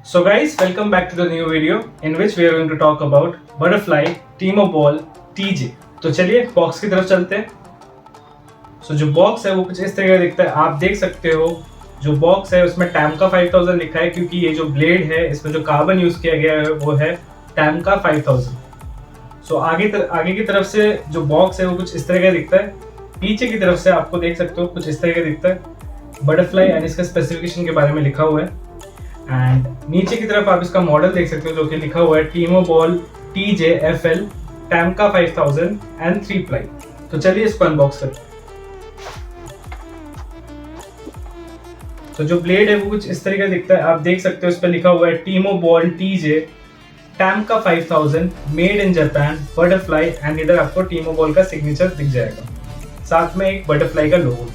So guys, welcome back to the new video in which we are going to talk about Butterfly Teemo Ball TJ। तो चलिए box की तरफ चलते हैं। जो बॉक्स है वो कुछ इस तरह का दिखता है। आप देख सकते हो जो बॉक्स है उसमें टैमका 5000 लिखा है, क्योंकि ये जो ब्लेड है इसमें जो कार्बन यूज किया गया है वो है टैमका 5000। आगे की तरफ से जो बॉक्स है वो कुछ इस तरह का दिखता है। पीछे की तरफ से आपको देख सकते हो कुछ इस तरह का दिखता है। बटरफ्लाई एंड इसका स्पेसिफिकेशन के बारे में लिखा हुआ है। एंड नीचे की तरफ आप इसका मॉडल देख सकते हो जो कि लिखा हुआ है Timo ball TJFL टैमका 5000 and 3 ply. तो चलिए इसको अनबॉक्स करते हैं। तो जो ब्लेड है वो कुछ इस तरीके का दिखता है। आप देख सकते हो इस पर लिखा हुआ है Timo Boll TJ Tamca 5000 made in Japan Butterfly, and इधर आपको टीमो बॉल का सिग्नेचर दिख जाएगा, साथ में एक बटरफ्लाई का लोगो।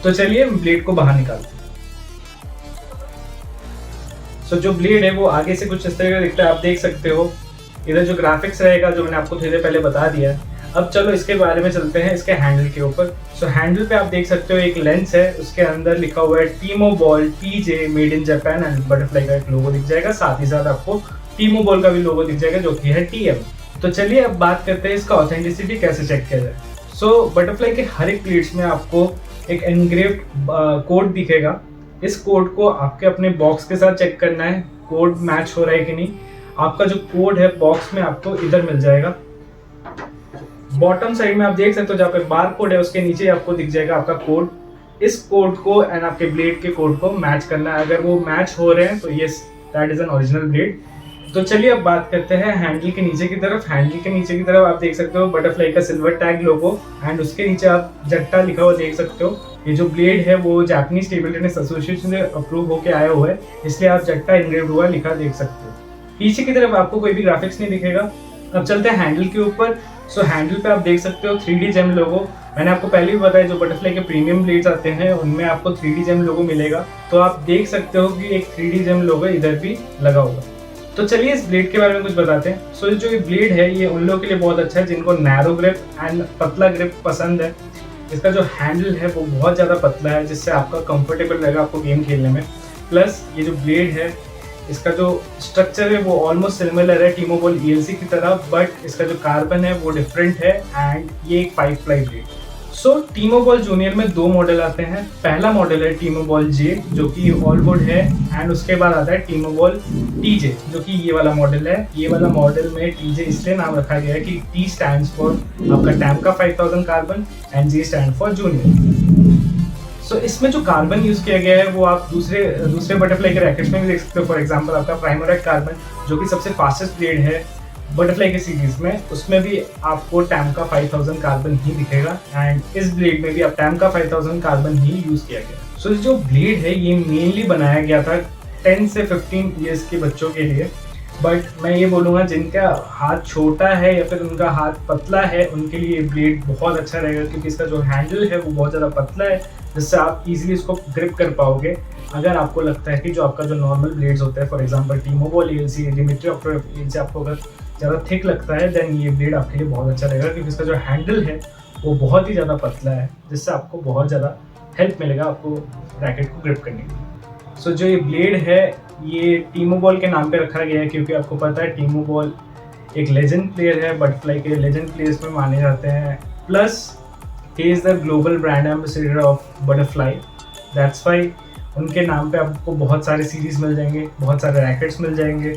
तो चलिए ब्लेड को बाहर निकालते हैं। जो ब्लेड है वो आगे से कुछ इस तरह का दिखता है। आप देख सकते हो इधर जो ग्राफिक्स रहेगा जो मैंने आपको थोड़ी देर पहले बता दिया है। अब चलो इसके बारे में चलते हैं, इसके हैंडल के ऊपर। हैंडल पे आप देख सकते हो एक लेंस है, उसके अंदर लिखा हुआ है Timo Boll TJ made in Japan and Butterfly का एक लोगो दिख जाएगा। साथ ही साथ आपको टीमो बॉल का भी लोगो दिख जाएगा जो कि है TM। तो चलिए अब बात करते हैं इसका ऑथेंटिसिटी कैसे चेक किया जाए। बटरफ्लाई के हर एक प्लेट्स में आपको एक एनग्रेव्ड कोड दिखेगा। इस कोड को आपके अपने बॉक्स के साथ चेक करना है, कोड मैच हो रहा है कि नहीं। आपका जो कोड है बॉक्स में आपको इधर मिल जाएगा। बॉटम साइड में आप देख सकते हो जहाँ पे बार कोड है उसके नीचे आपको दिख जाएगा आपका कोड। इस कोड को एंड आपके ब्लेड के कोड को मैच करना है। अगर वो मैच हो रहे हैं तो yes, that is an original blade. तो चलिए अब बात करते हैं हैंडल के नीचे की तरफ। हैंडल के नीचे की तरफ आप देख सकते हो बटरफ्लाई का सिल्वर टैग लोगो, एंड उसके नीचे आप जट्टा लिखा हुआ देख सकते हो। ये जो ब्लेड है वो जापानीज टेबल टेनिस एसोसिएशन से अप्रूव होकर आया हुआ है, इसलिए आप जट्टा इनग्रेव्ड हुआ लिखा देख सकते हो। पीछे की तरफ आपको कोई भी ग्राफिक्स नहीं दिखेगा। अब चलते हैं हैंडल के ऊपर। हैंडल पे आप देख सकते हो 3D जेम लोगो। मैंने आपको पहले भी बताया जो बटरफ्लाई के प्रीमियम ब्लेड्स आते हैं उनमें आपको 3D जेम लोगो मिलेगा। तो आप देख सकते हो कि एक 3D जेम लोगो इधर भी लगा हुआ है। तो चलिए इस ब्लेड के बारे में कुछ बताते हैं। जो ये ब्लेड है ये उन लोगों के लिए बहुत अच्छा है जिनको नैरो ग्रिप एंड पतला ग्रिप पसंद है। इसका जो हैंडल है वो बहुत ज़्यादा पतला है जिससे आपका कंफर्टेबल रहेगा आपको गेम खेलने में। प्लस ये जो ब्लेड है इसका जो स्ट्रक्चर है वो ऑलमोस्ट सिमिलर है टीमो बॉल ELC की तरह, बट इसका जो कार्बन है वो डिफरेंट है एंड ये एक 5 प्लाई ब्लेड। टीमो बॉल जूनियर में 2 मॉडल आते हैं। पहला मॉडल है टीमो बॉल J जो कि ऑलवुड है, एंड उसके बाद आता है टीमो बॉल TJ जो कि ये वाला मॉडल है। ये वाला मॉडल में TJ इसलिए नाम रखा गया है कि T स्टैंड्स फॉर आपका टैमका 5000 carbon and J stand for junior. इसमें जो कार्बन यूज किया गया है वो आप दूसरे बटरफ्लाई के रैकेट्स में भी देख सकते हो। फॉर एग्जांपल आपका प्राइमोरेट कार्बन जो कि सबसे फास्टेस्ट ब्लेड है बटरफ्लाई के सीरीज में, उसमें भी आपको टैमका 5000 कार्बन ही दिखेगा, एंड इस ब्लेड में भी आप टैमका 5000 कार्बन ही यूज किया गया। जो ब्लेड है ये मेनली बनाया गया था 10 से 15 ईयर्स के बच्चों के लिए, बट मैं ये बोलूँगा जिनका हाथ छोटा है या फिर उनका हाथ पतला है उनके लिए ब्लेड बहुत अच्छा रहेगा, क्योंकि इसका जो हैंडल है वो बहुत ज़्यादा पतला है जिससे आप इजीली इसको ग्रिप कर पाओगे। अगर आपको लगता है कि जो आपका जो नॉर्मल ब्लेड्स होते हैं, for example Timo Boll ELC, Dimitrij ऑक्टोव से आपको अगर ज़्यादा थिक लगता है देन ये ब्लेड आपके लिए बहुत अच्छा रहेगा, क्योंकि इसका जो हैंडल है वो बहुत ही ज़्यादा पतला है जिससे आपको बहुत ज़्यादा हेल्प मिलेगा आपको रैकेट को ग्रिप करने के लिए। जो ये ब्लेड है ये टीमो बॉल के नाम पे रखा गया है, क्योंकि आपको पता है टीमो बॉल एक लेजेंड प्लेयर है, बटरफ्लाई के लेजेंड प्लेयर्स में माने जाते हैं। Plus he is the global brand ambassador of butterfly. That's why उनके नाम पे आपको बहुत सारे सीरीज मिल जाएंगे, बहुत सारे रैकेट्स मिल जाएंगे।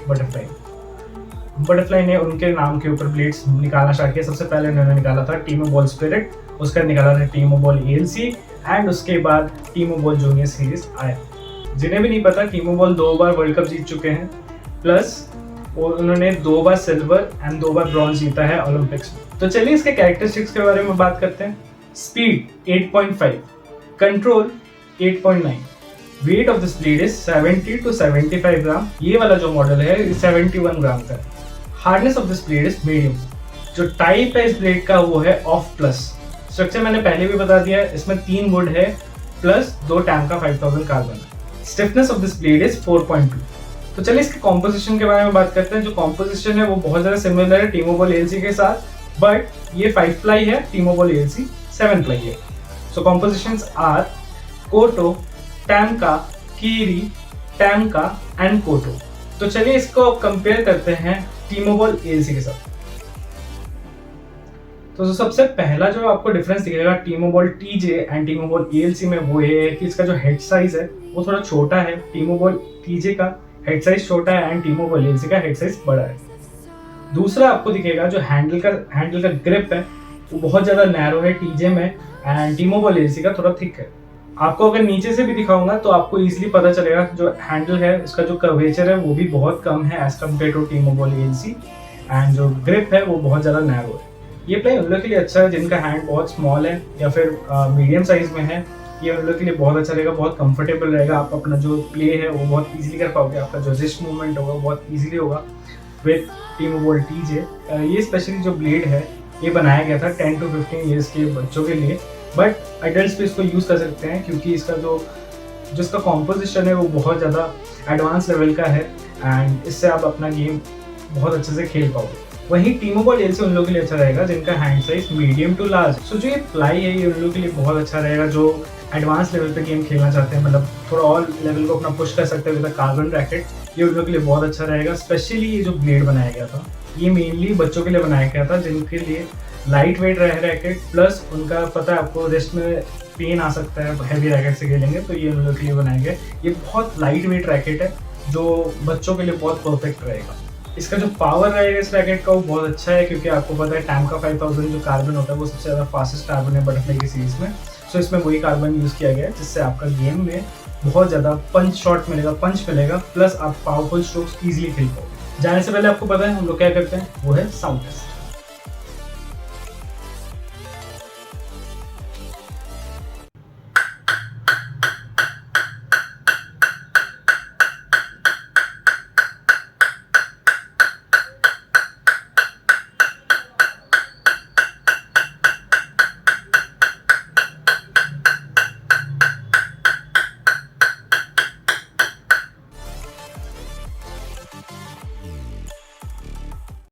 बटरफ्लाई ने उनके नाम के ऊपर ब्लेड्स निकालना स्टार्ट किया। सबसे पहले उन्होंने निकाला था टीमो बॉल स्पिरिट, उसका निकाला था टीमो बॉल एएलसी, एंड उसके बाद टीमो बॉल जूनियर सीरीज आया। जिन्हें भी नहीं पता, टीमो बॉल 2 बार वर्ल्ड कप जीत चुके हैं, प्लस और उन्होंने 2 बार सिल्वर एंड 2 बार ब्रॉन्ज जीता है ओलंपिक्स में। तो चलिए इसके कैरेक्टरिस्टिक्स के बारे में बात करते हैं। Speed 8.5, control 8.9, weight of this blade is 70 to 75 ग्राम। ये वाला जो मॉडल है 71 ग्राम का। Hardness of this blade is medium. जो टाइप है इस ब्लेड का वो है ऑफ प्लस। स्ट्रक्चर मैंने पहले भी बता दिया है, इसमें 3 वुड है प्लस 2 टैम का 5000 कार्बन है। Stiffness of this blade is 4.2। तो चलिए इसके कॉम्पोजिशन के बारे में बात करते हैं। जो कॉम्पोजिशन है वो बहुत ज़्यादा सिमिलर है टीमो बॉल एएलसी के साथ, बट ये 5 प्लाई है, टीमो बॉल एएलसी 7 प्लाई है। सो कॉम्पोजिशंस आर कोटो, टैमका, कीरी, टैमका एंड कोटो। तो चलिए इसको कंपेयर करते हैं टीमो बॉल एएलसी के साथ। तो सबसे पहला जो आपको डिफरेंस दिखेगा Timo Boll TJ and Timo ball ALC में वो ये है कि इसका जो हेड साइज है वो थोड़ा छोटा है। टीमो बॉल टीजे का हेड साइज छोटा है एंड टीमो बॉल एएलसी का हेड साइज बड़ा है। दूसरा आपको दिखेगा जो हैंडल का ग्रिप है वो बहुत ज़्यादा नैरो है टीजे में, एंड टीमो बॉल एएलसी का थोड़ा थिक है। आपको अगर नीचे से भी दिखाऊंगा तो आपको इजीली पता चलेगा जो हैंडल है उसका जो कर्वेचर है वो भी बहुत कम है एज कम्पेयर टू टीमो बॉल एएलसी, एंड जो ग्रिप है वो बहुत ज़्यादा नैरो है। ये प्ले उन लोगों के लिए अच्छा है जिनका हैंड बहुत स्मॉल है या फिर मीडियम साइज में है। ये उन लोगों के लिए बहुत अच्छा रहेगा, बहुत कंफर्टेबल रहेगा। आप अपना जो प्ले है वो बहुत इजीली कर पाओगे, आपका जो रिस्ट मूवमेंट होगा वो बहुत इजीली होगा विद टीमो बॉल टीजे। ये स्पेशली जो ब्लेड है ये बनाया गया था 10 to 15 ईयर्स के बच्चों के लिए, बट एडल्ट्स भी इसको यूज़ कर सकते हैं क्योंकि इसका जो जिसका कॉम्पोजिशन है वो बहुत ज़्यादा एडवांस लेवल का है, एंड इससे आप अपना गेम बहुत अच्छे से खेल पाओगे। वहीं टीमो बॉल एएलसी उन लोगों के लिए अच्छा रहेगा जिनका hand size medium to large. So जो ये प्लाई है ये उन लोगों के लिए बहुत अच्छा रहेगा जो एडवांस लेवल पे गेम खेलना चाहते हैं, मतलब थोड़ा और लेवल को अपना पुश कर सकते हैं विद कार्बन रैकेट। ये उन लोगों के लिए बहुत अच्छा रहेगा। स्पेशली ये जो ब्लेड बनाया गया था ये मेनली बच्चों के लिए बनाया गया था जिनके लिए लाइट वेट रहे रैकेट, प्लस उनका पता है आपको रिस्ट में पेन आ सकता है हैवी रैकेट से खेलेंगे, तो ये उन लोगों के लिए बनाया गया। ये बहुत लाइट वेट रैकेट है जो बच्चों के लिए बहुत परफेक्ट रहेगा। इसका जो पावर रहेगा इस रैकेट का वो बहुत अच्छा है क्योंकि आपको पता है टैमका 5000 जो कार्बन होता है वो सबसे ज़्यादा फास्टेस्ट कार्बन है बटरफ्लाई की सीरीज में। सो इसमें वही कार्बन यूज़ किया गया है जिससे आपका गेम में बहुत ज़्यादा पंच मिलेगा, प्लस आप पावरफुल स्ट्रोक्स ईजिली खेल पाओगे। जाने से पहले आपको पता है हम लोग क्या करते हैं, वो है साउंड टेस्ट।